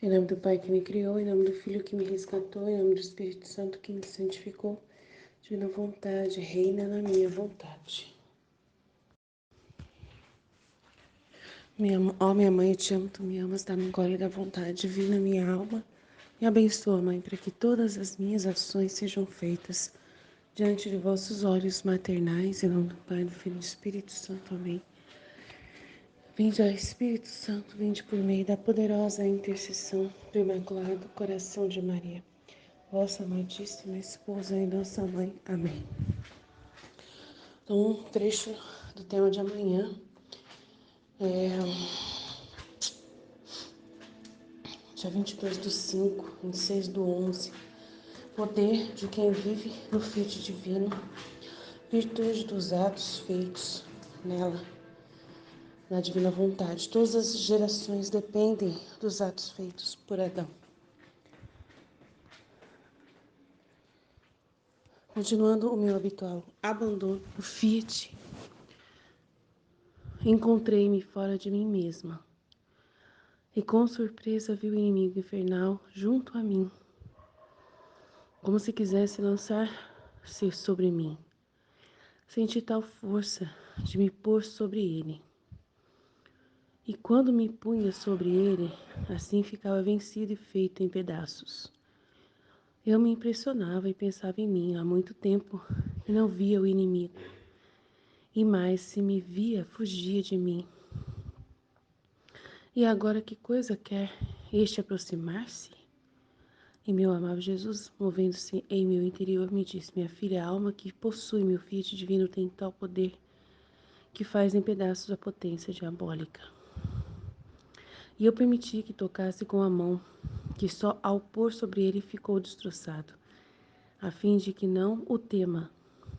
Em nome do Pai que me criou, em nome do Filho que me resgatou, em nome do Espírito Santo que me santificou, divina vontade, reina na minha vontade. Minha mãe, eu te amo, tu me amas, dá-me glória da vontade divina, minha alma. Me abençoa, Mãe, para que todas as minhas ações sejam feitas diante de vossos olhos maternais, em nome do Pai, do Filho e do Espírito Santo. Amém. Vinde, ó Espírito Santo, vinde por meio da poderosa intercessão do Imaculado Coração de Maria, vossa amadíssima esposa e nossa mãe. Amém. Então, um trecho do tema de amanhã dia 22/5, 26/11. Poder de quem vive no Fiat Divino, virtude dos atos feitos nela, na divina vontade. Todas as gerações dependem dos atos feitos por Adão. Continuando o meu habitual abandono, o Fiat, encontrei-me fora de mim mesma. E com surpresa vi o inimigo infernal junto a mim, como se quisesse lançar-se sobre mim. Senti tal força de me pôr sobre ele. E quando me punha sobre ele, assim ficava vencido e feito em pedaços. Eu me impressionava e pensava em mim há muito tempo e não via o inimigo. E mais, se me via, fugia de mim. E agora que coisa quer este aproximar-se? E meu amável Jesus, movendo-se em meu interior, me disse: minha filha, a alma que possui meu Fiat divino tem tal poder que faz em pedaços a potência diabólica. E eu permiti que tocasse com a mão, que só ao pôr sobre ele ficou destroçado, a fim de que não o tema,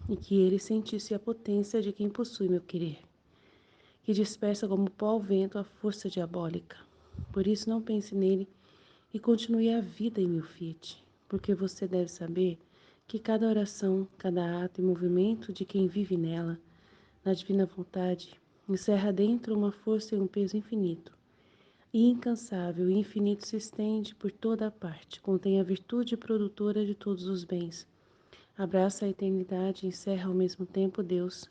e que ele sentisse a potência de quem possui meu querer, que dispersa como pó ao vento a força diabólica. Por isso não pense nele e continue a vida em meu Fiat, porque você deve saber que cada oração, cada ato e movimento de quem vive nela, na divina vontade, encerra dentro uma força e um peso infinito. E incansável e infinito se estende por toda a parte, contém a virtude produtora de todos os bens, abraça a eternidade e encerra ao mesmo tempo Deus.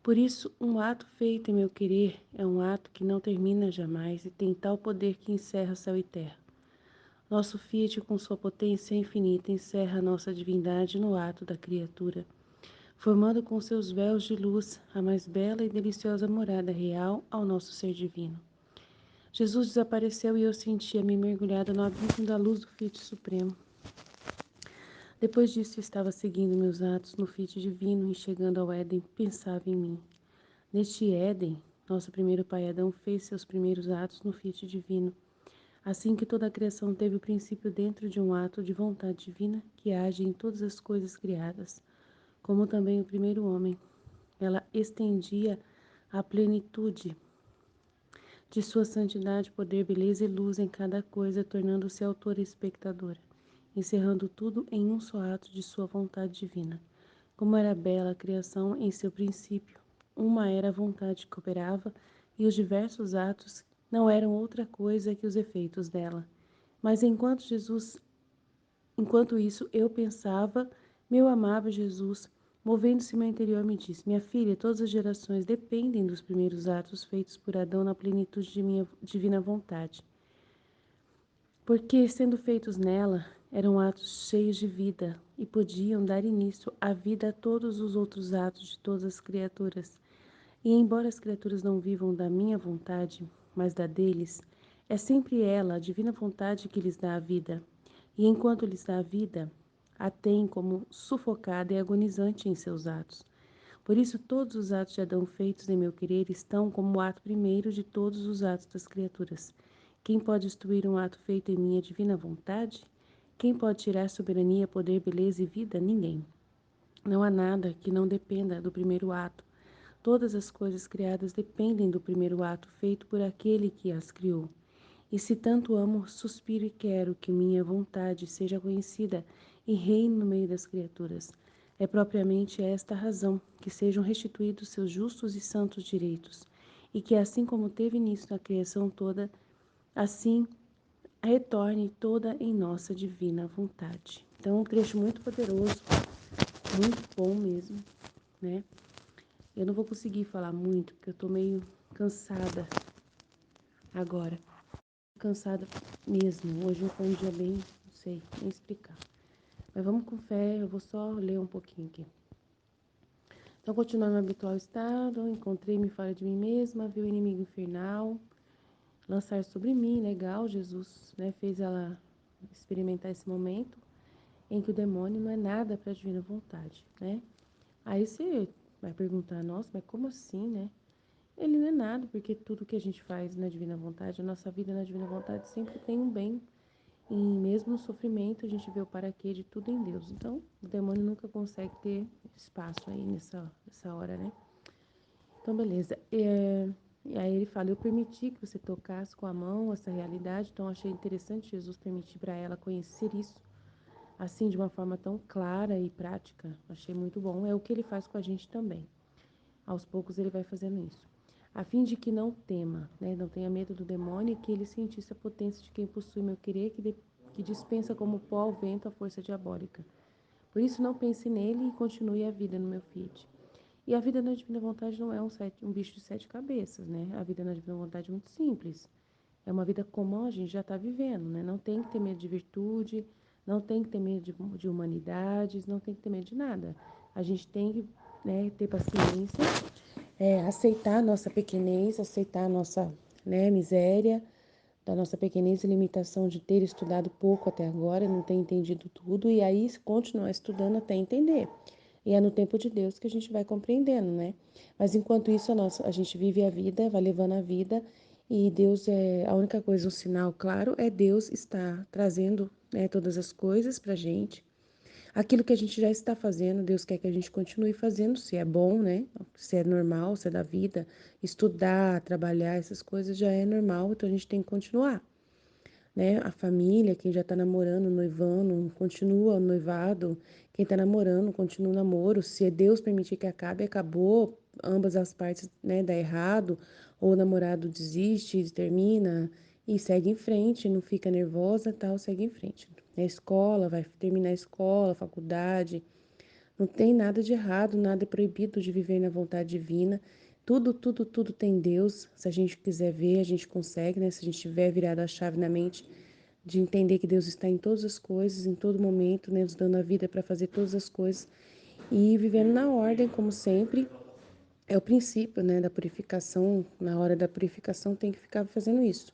Por isso, um ato feito em meu querer é um ato que não termina jamais e tem tal poder que encerra céu e terra. Nosso Fiat, com sua potência infinita, encerra a nossa divindade no ato da criatura, formando com seus véus de luz a mais bela e deliciosa morada real ao nosso ser divino. Jesus desapareceu e eu sentia-me mergulhada no abismo da luz do Fiat Supremo. Depois disso, estava seguindo meus atos no Fiat Divino e chegando ao Éden, pensava em mim. Neste Éden, nosso primeiro pai Adão fez seus primeiros atos no Fiat Divino, assim que toda a criação teve o princípio dentro de um ato de vontade divina que age em todas as coisas criadas, como também o primeiro homem. Ela estendia a plenitude de sua santidade, poder, beleza e luz em cada coisa, tornando-se autora e espectadora, encerrando tudo em um só ato de sua vontade divina. Como era bela a criação em seu princípio, uma era a vontade que operava, e os diversos atos não eram outra coisa que os efeitos dela. Mas enquanto isso eu pensava, meu amável Jesus, movendo-se meu interior, me disse: minha filha, todas as gerações dependem dos primeiros atos feitos por Adão na plenitude de minha divina vontade. Porque, sendo feitos nela, eram atos cheios de vida e podiam dar início à vida a todos os outros atos de todas as criaturas. E embora as criaturas não vivam da minha vontade, mas da deles, é sempre ela, a divina vontade, que lhes dá a vida. E enquanto lhes dá a vida, a tem como sufocada e agonizante em seus atos. Por isso, todos os atos de Adão feitos em meu querer estão como o ato primeiro de todos os atos das criaturas. Quem pode destruir um ato feito em minha divina vontade? Quem pode tirar soberania, poder, beleza e vida? Ninguém. Não há nada que não dependa do primeiro ato. Todas as coisas criadas dependem do primeiro ato feito por aquele que as criou. E se tanto amo, suspiro e quero que minha vontade seja conhecida e reine no meio das criaturas. É propriamente esta a razão que sejam restituídos seus justos e santos direitos, e que assim como teve início na criação toda, assim retorne toda em nossa divina vontade. Então, um trecho muito poderoso, muito bom mesmo, né? Eu não vou conseguir falar muito, porque eu tô meio cansada agora. Cansada mesmo. Hoje foi um dia bem, não sei nem explicar. Mas vamos com fé, eu vou só ler um pouquinho aqui. Então, continuando no habitual estado, encontrei-me fora de mim mesma, vi o inimigo infernal lançar sobre mim, legal, Jesus, né, fez ela experimentar esse momento em que o demônio não é nada para a divina vontade, né? Aí você vai perguntar, nossa, mas como assim, né? Ele não é nada, porque tudo que a gente faz na divina vontade, a nossa vida na divina vontade sempre tem um bem. E mesmo no sofrimento, a gente vê o para quê de tudo em Deus. Então, o demônio nunca consegue ter espaço aí nessa hora, né? Então, beleza. E aí ele fala, eu permiti que você tocasse com a mão essa realidade, então achei interessante Jesus permitir para ela conhecer isso, assim, de uma forma tão clara e prática. Achei muito bom. É o que ele faz com a gente também. Aos poucos ele vai fazendo isso. A fim de que não tema, né? Não tenha medo do demônio e que ele sentisse a potência de quem possui meu querer, que dispensa como pó ao vento a força diabólica. Por isso não pense nele e continue a vida no meu Fiat. E a vida na divina vontade não é um bicho de sete cabeças, né? A vida na divina vontade é muito simples. É uma vida comum, a gente já está vivendo, né? Não tem que ter medo de virtude, não tem que ter medo de humanidades, não tem que ter medo de nada. A gente tem que, né, ter paciência, aceitar a nossa pequenez, aceitar a nossa, né, miséria, da nossa pequenez e limitação de ter estudado pouco até agora, não ter entendido tudo, e aí continuar estudando até entender. E é no tempo de Deus que a gente vai compreendendo, né? Mas enquanto isso, a gente vive a vida, vai levando a vida, e Deus é a única coisa, um sinal claro, é Deus estar trazendo, né, todas as coisas pra gente. Aquilo que a gente já está fazendo, Deus quer que a gente continue fazendo, se é bom, né? Se é normal, se é da vida, estudar, trabalhar, essas coisas já é normal, então a gente tem que continuar, né? A família, quem já tá namorando, noivando, continua o noivado. Quem tá namorando, continua o namoro. Se Deus permitir que acabe, acabou. Ambas as partes, né, dá errado. Ou o namorado desiste, termina e segue em frente, não fica nervosa, tal, segue em frente. Na escola, vai terminar a escola, faculdade. Não tem nada de errado, nada é proibido de viver na vontade divina. Tudo, tudo, tudo tem Deus. Se a gente quiser ver, a gente consegue, né? Se a gente tiver virado a chave na mente de entender que Deus está em todas as coisas, em todo momento, né? Nos dando a vida para fazer todas as coisas e vivendo na ordem, como sempre. É o princípio, né, da purificação. Na hora da purificação tem que ficar fazendo isso.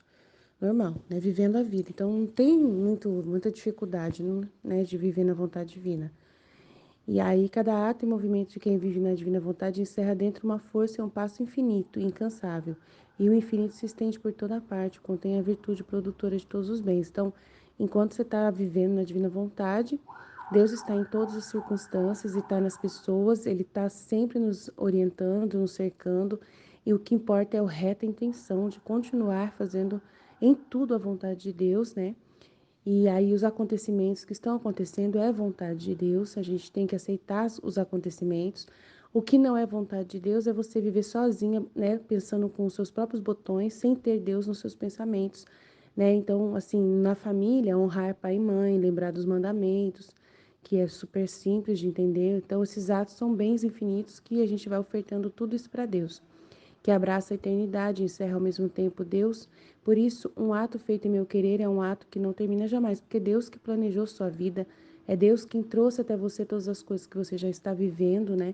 Normal, né? Vivendo a vida. Então não tem muita dificuldade, né, de viver na vontade divina. E aí, cada ato e movimento de quem vive na divina vontade encerra dentro uma força e um passo infinito, incansável. E o infinito se estende por toda parte, contém a virtude produtora de todos os bens. Então, enquanto você está vivendo na divina vontade, Deus está em todas as circunstâncias e está nas pessoas, Ele está sempre nos orientando, nos cercando. E o que importa é a reta intenção de continuar fazendo em tudo a vontade de Deus, né? E aí os acontecimentos que estão acontecendo é vontade de Deus, a gente tem que aceitar os acontecimentos. O que não é vontade de Deus é você viver sozinha, né, pensando com os seus próprios botões, sem ter Deus nos seus pensamentos, né? Então, assim, na família, honrar pai e mãe, lembrar dos mandamentos, que é super simples de entender. Então, esses atos são bens infinitos que a gente vai ofertando tudo isso para Deus, que abraça a eternidade e encerra ao mesmo tempo Deus. Por isso, um ato feito em meu querer é um ato que não termina jamais, porque é Deus que planejou sua vida, é Deus quem trouxe até você todas as coisas que você já está vivendo, né?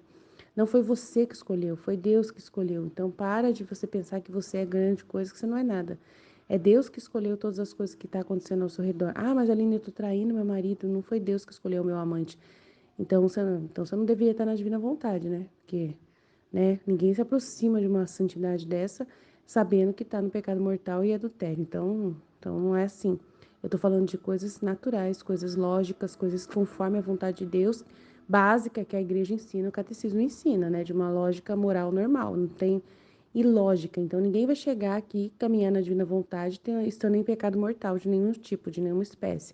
Não foi você que escolheu, foi Deus que escolheu. Então, para de você pensar que você é grande coisa, que você não é nada. É Deus que escolheu todas as coisas que estão acontecendo ao seu redor. Ah, mas Aline, eu tô traindo meu marido. Não foi Deus que escolheu o meu amante. Então você não deveria estar na divina vontade, né? Porque, né, ninguém se aproxima de uma santidade dessa sabendo que está no pecado mortal e adultério. Então não é assim. Eu tô falando de coisas naturais, coisas lógicas, coisas conforme a vontade de Deus, básica que a igreja ensina, o catecismo ensina, né? De uma lógica moral normal. Não tem ilógica. Então ninguém vai chegar aqui caminhando na divina vontade estando em pecado mortal de nenhum tipo, de nenhuma espécie.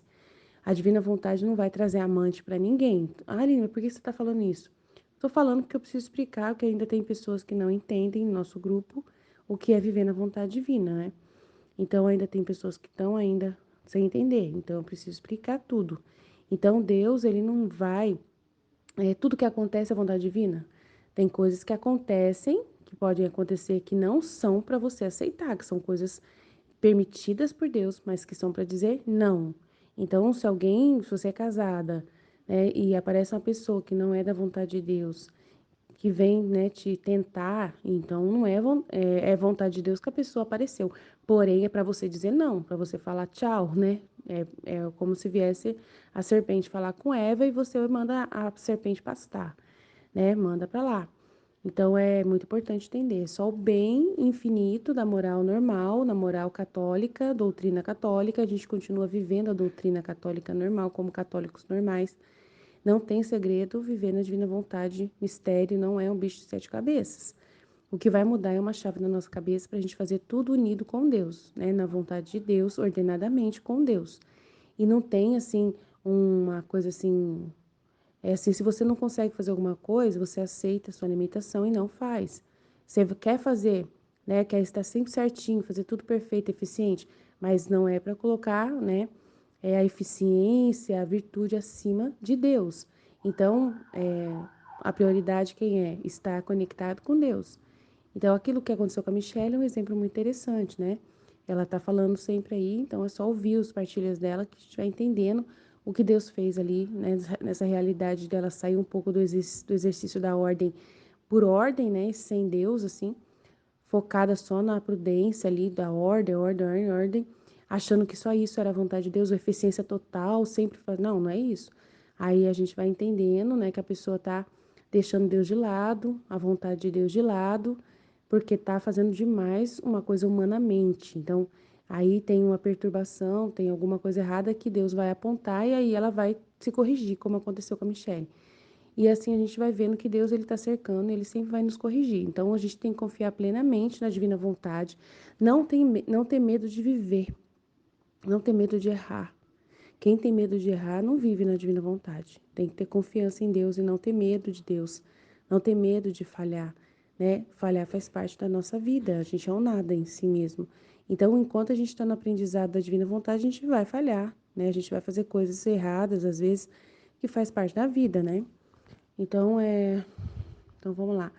A divina vontade não vai trazer amante para ninguém. Ah, Aline, mas por que você está falando isso? Estou falando porque eu preciso explicar que ainda tem pessoas que não entendem no nosso grupo o que é viver na vontade divina, né? Então ainda tem pessoas que estão ainda sem entender. Então, eu preciso explicar tudo. Então, Deus, ele não vai tudo que acontece é vontade divina. Tem coisas que acontecem, que podem acontecer, que não são para você aceitar, que são coisas permitidas por Deus, mas que são para dizer não. Então, se você é casada, né, e aparece uma pessoa que não é da vontade de Deus, que vem, né, te tentar, então não é, é vontade de Deus que a pessoa apareceu. Porém, é para você dizer não, para você falar tchau, né? É como se viesse a serpente falar com Eva e você manda a serpente pastar, né? Manda para lá. Então é muito importante entender. Só o bem infinito da moral normal, na moral católica, doutrina católica, a gente continua vivendo a doutrina católica normal, como católicos normais. Não tem segredo, viver na divina vontade, mistério, não é um bicho de sete cabeças. O que vai mudar é uma chave na nossa cabeça para a gente fazer tudo unido com Deus, né? Na vontade de Deus, ordenadamente com Deus. E não tem, assim, uma coisa assim. É assim, se você não consegue fazer alguma coisa, você aceita a sua limitação e não faz. Você quer fazer, né? Quer estar sempre certinho, fazer tudo perfeito, eficiente, mas não é para colocar, né? A eficiência, a virtude acima de Deus. Então, a prioridade quem é? Estar conectado com Deus. Então, aquilo que aconteceu com a Michelle é um exemplo muito interessante, né? Ela tá falando sempre aí, então é só ouvir os partilhas dela que a gente vai entendendo o que Deus fez ali, né? Nessa realidade dela sair um pouco do exercício da ordem por ordem, né? Sem Deus, assim, focada só na prudência ali da ordem, achando que só isso era a vontade de Deus, ou eficiência total, sempre faz, não, não é isso. Aí a gente vai entendendo, né, que a pessoa tá deixando Deus de lado, a vontade de Deus de lado, porque tá fazendo demais uma coisa humanamente. Então, aí tem uma perturbação, tem alguma coisa errada que Deus vai apontar e aí ela vai se corrigir, como aconteceu com a Michelle. E assim a gente vai vendo que Deus ele está cercando, ele sempre vai nos corrigir. Então a gente tem que confiar plenamente na divina vontade, não ter medo de viver, não ter medo de errar. Quem tem medo de errar não vive na divina vontade. Tem que ter confiança em Deus e não ter medo de Deus, não ter medo de falhar, né? Falhar faz parte da nossa vida, a gente é um nada em si mesmo. Então, enquanto a gente está no aprendizado da divina vontade, a gente vai falhar, né? A gente vai fazer coisas erradas, às vezes, que faz parte da vida, né? Então, então vamos lá.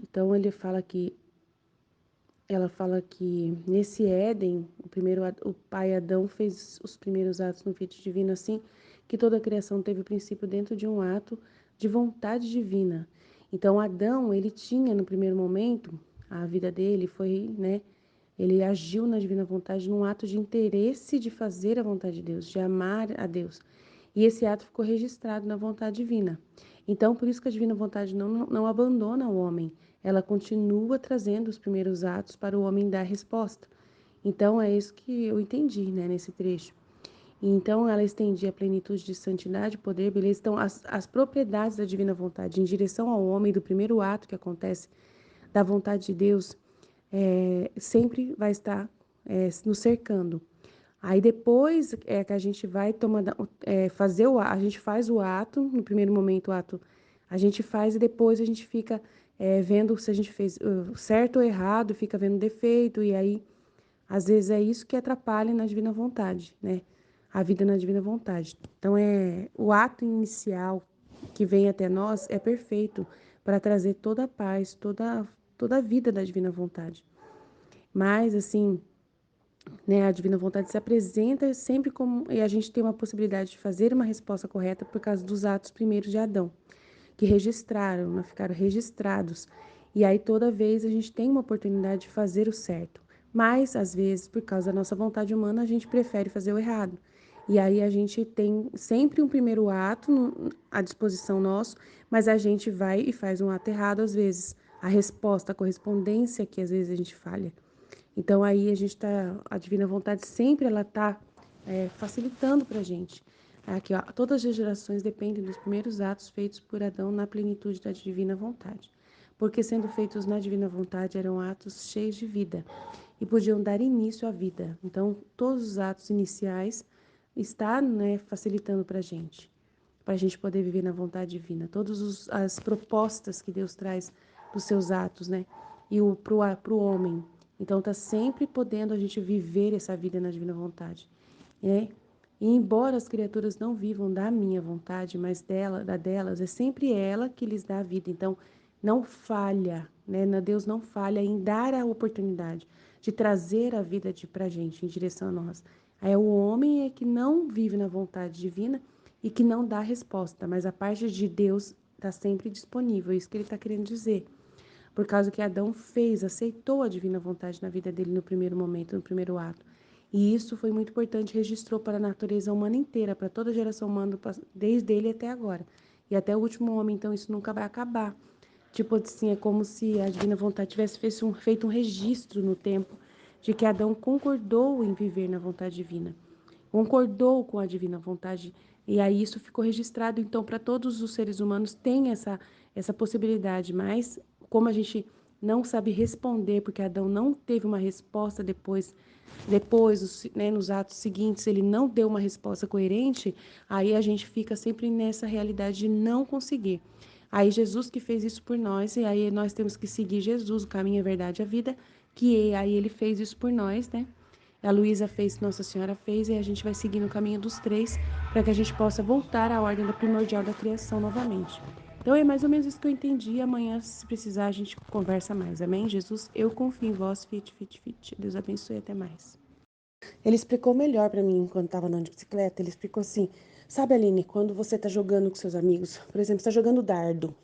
Então ele fala que ela fala que nesse Éden, o pai Adão fez os primeiros atos no feito divino assim, que toda a criação teve o princípio dentro de um ato de vontade divina. Então Adão, ele tinha no primeiro momento, a vida dele foi, né, ele agiu na divina vontade num ato de interesse de fazer a vontade de Deus, de amar a Deus. E esse ato ficou registrado na vontade divina. Então, por isso que a divina vontade não abandona o homem, ela continua trazendo os primeiros atos para o homem dar resposta. Então, é isso que eu entendi, né, nesse trecho. Então, ela estendia a plenitude de santidade, poder, beleza. Então, as propriedades da divina vontade em direção ao homem do primeiro ato que acontece da vontade de Deus sempre vai estar nos cercando. Aí depois é que a gente vai fazer a gente faz o ato, no primeiro momento o ato a gente faz e depois a gente fica vendo se a gente fez certo ou errado, fica vendo defeito e aí às vezes é isso que atrapalha na divina vontade, né? A vida na divina vontade. Então o ato inicial que vem até nós é perfeito para trazer toda a paz, toda a vida da divina vontade. Mas assim, né, a divina vontade se apresenta sempre como e a gente tem uma possibilidade de fazer uma resposta correta por causa dos atos primeiros de Adão, que registraram, né, ficaram registrados. E aí toda vez a gente tem uma oportunidade de fazer o certo. Mas às vezes, por causa da nossa vontade humana, a gente prefere fazer o errado. E aí a gente tem sempre um primeiro ato à disposição nosso, mas a gente vai e faz um ato errado às vezes. A resposta, a correspondência que às vezes a gente falha. Então aí a divina vontade sempre ela tá facilitando para a gente. Aqui, ó, todas as gerações dependem dos primeiros atos feitos por Adão na plenitude da divina vontade. Porque sendo feitos na divina vontade eram atos cheios de vida e podiam dar início à vida. Então, todos os atos iniciais estão, né, facilitando para a gente poder viver na vontade divina. Todas as propostas que Deus traz dos seus atos, né, e para o homem Então tá sempre podendo a gente viver essa vida na divina vontade, né? E embora as criaturas não vivam da minha vontade, mas da delas, é sempre ela que lhes dá a vida. Então não falha, né? Deus não falha em dar a oportunidade de trazer a vida pra gente, em direção a nós. Aí o homem é que não vive na vontade divina e que não dá resposta, mas a parte de Deus está sempre disponível, é isso que ele está querendo dizer. Por causa que Adão fez, aceitou a divina vontade na vida dele no primeiro momento, no primeiro ato. E isso foi muito importante, registrou para a natureza humana inteira, para toda a geração humana, desde ele até agora. E até o último homem, então isso nunca vai acabar. Tipo assim, é como se a divina vontade tivesse feito um registro no tempo de que Adão concordou em viver na vontade divina, concordou com a divina vontade, e aí isso ficou registrado. Então, para todos os seres humanos tem essa possibilidade, mas como a gente não sabe responder, porque Adão não teve uma resposta depois, né, nos atos seguintes, ele não deu uma resposta coerente, aí a gente fica sempre nessa realidade de não conseguir. Aí Jesus que fez isso por nós, e aí nós temos que seguir Jesus, o caminho, a verdade, a vida, que aí ele fez isso por nós, né? A Luísa fez, Nossa Senhora fez, e a gente vai seguir no caminho dos três, para que a gente possa voltar à ordem da primordial da criação novamente. Então é mais ou menos isso que eu entendi. Amanhã, se precisar, a gente conversa mais. Amém? Jesus, eu confio em vós. Fit, fit, fit. Deus abençoe e até mais. Ele explicou melhor para mim quando estava andando de bicicleta. Ele explicou assim: sabe, Aline, quando você está jogando com seus amigos, por exemplo, está jogando dardo.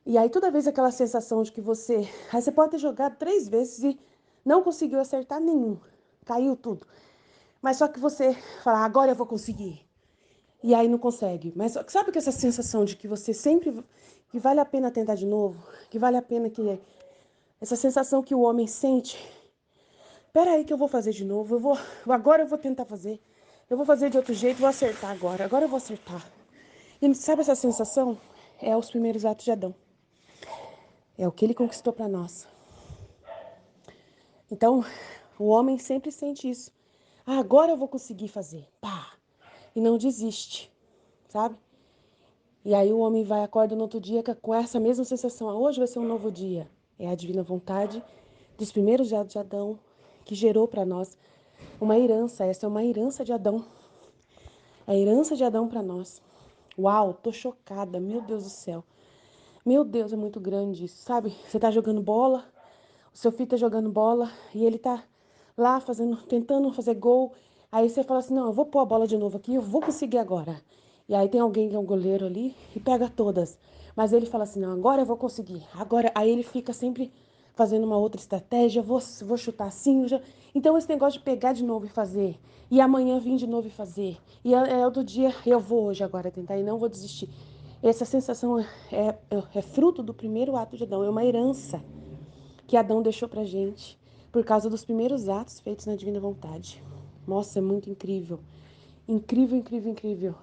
E aí toda vez aquela sensação de que você. Aí você pode ter jogado 3 vezes e não conseguiu acertar nenhum. Caiu tudo. Mas só que você fala, agora eu vou conseguir. E aí não consegue. Mas sabe que essa sensação de que você sempre. Que vale a pena tentar de novo? Que vale a pena que. Essa sensação que o homem sente. Peraí que eu vou fazer de novo. Agora eu vou tentar fazer. Eu vou fazer de outro jeito, vou acertar agora. Agora eu vou acertar. E sabe essa sensação? É os primeiros atos de Adão. É o que ele conquistou para nós. Então, o homem sempre sente isso. Ah, agora eu vou conseguir fazer. Pá! E não desiste, sabe? E aí o homem vai, acorda no outro dia com essa mesma sensação. Ah, hoje vai ser um novo dia. É a divina vontade dos primeiros atos de Adão que gerou para nós uma herança. Essa é uma herança de Adão. É a herança de Adão para nós. Uau, tô chocada. Meu Deus do céu. Meu Deus, é muito grande isso, sabe? Você tá jogando bola, o seu filho tá jogando bola e ele tá lá tentando fazer gol. Aí você fala assim: não, eu vou pôr a bola de novo aqui, eu vou conseguir agora. E aí tem alguém que é um goleiro ali e pega todas. Mas ele fala assim: não, agora eu vou conseguir. Agora, aí ele fica sempre fazendo uma outra estratégia, vou chutar assim. Então esse negócio de pegar de novo e fazer, e amanhã vir de novo e fazer, e é outro dia, eu vou hoje agora tentar e não vou desistir. Essa sensação é fruto do primeiro ato de Adão, é uma herança que Adão deixou pra gente por causa dos primeiros atos feitos na divina vontade. Nossa, é muito incrível. Incrível, incrível, incrível.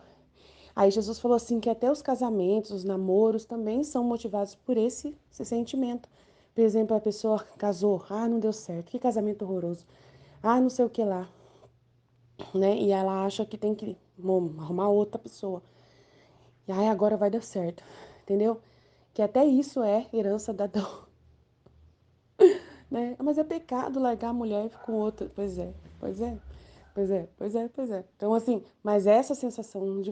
Aí Jesus falou assim que até os casamentos, os namoros também são motivados por esse sentimento. Por exemplo, a pessoa casou, ah, não deu certo, que casamento horroroso. Ah, não sei o que lá, né? E ela acha que tem que arrumar outra pessoa. E aí agora vai dar certo, entendeu? Que até isso é herança da Adão, né? Mas é pecado largar a mulher com outra. Pois é, pois é. Pois é, pois é, pois é. Então, assim, mas essa sensação de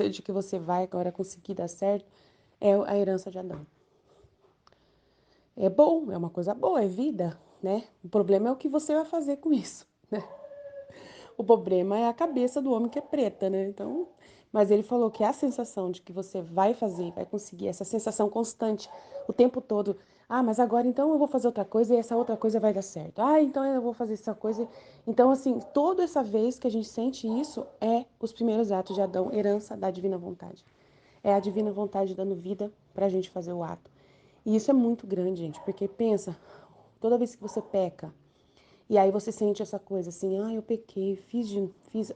de que você vai agora conseguir dar certo é a herança de Adão. É bom, é uma coisa boa, é vida, né? O problema é o que você vai fazer com isso, né? O problema é a cabeça do homem que é preta, né? Então, mas ele falou que a sensação de que você vai fazer, vai conseguir, essa sensação constante o tempo todo. Ah, mas agora então eu vou fazer outra coisa e essa outra coisa vai dar certo. Ah, então eu vou fazer essa coisa. Então, assim, toda essa vez que a gente sente isso é os primeiros atos de Adão, herança da divina vontade. É a divina vontade dando vida pra gente fazer o ato. E isso é muito grande, gente, porque pensa, toda vez que você peca, e aí você sente essa coisa assim, ah, eu pequei, fiz,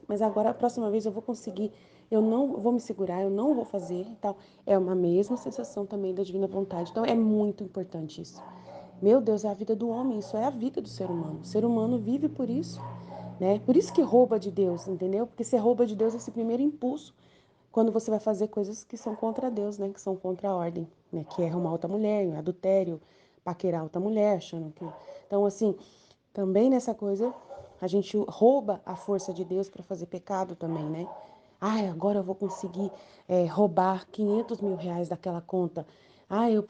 mas agora a próxima vez eu vou conseguir, eu não vou me segurar, eu não vou fazer e tal. É uma mesma sensação também da divina vontade. Então é muito importante isso. Meu Deus, é a vida do homem, isso é a vida do ser humano. O ser humano vive por isso, né? Por isso que rouba de Deus, entendeu? Porque você rouba de Deus esse primeiro impulso quando você vai fazer coisas que são contra Deus, né? Que são contra a ordem, né? Que é arrumar outra mulher, adultério, paquerar outra mulher, achando que Então, assim, também nessa coisa, a gente rouba a força de Deus para fazer pecado também, né? Ai, agora eu vou conseguir roubar 500 mil reais daquela conta. Ai, eu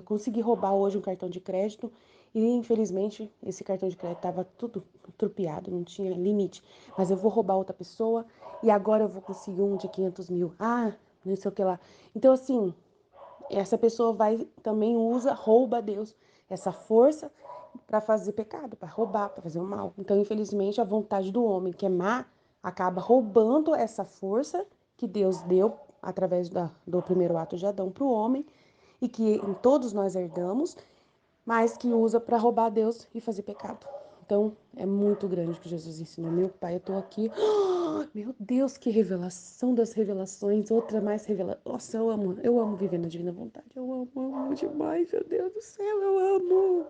consegui roubar hoje um cartão de crédito e, infelizmente, esse cartão de crédito estava tudo trupiado, não tinha limite. Mas eu vou roubar outra pessoa e agora eu vou conseguir um de 500 mil. Ah, não sei o que lá. Então, assim, essa pessoa vai também rouba a Deus essa força para fazer pecado, para roubar, para fazer o mal. Então, infelizmente, a vontade do homem, que é má, acaba roubando essa força que Deus deu através do primeiro ato de Adão para o homem e que todos nós herdamos, mas que usa para roubar Deus e fazer pecado. Então, é muito grande o que Jesus ensinou. Meu pai, eu tô aqui. Meu Deus, que revelação das revelações. Outra mais revelação. Nossa, eu amo viver na divina vontade. Eu amo demais, meu Deus do céu, eu amo.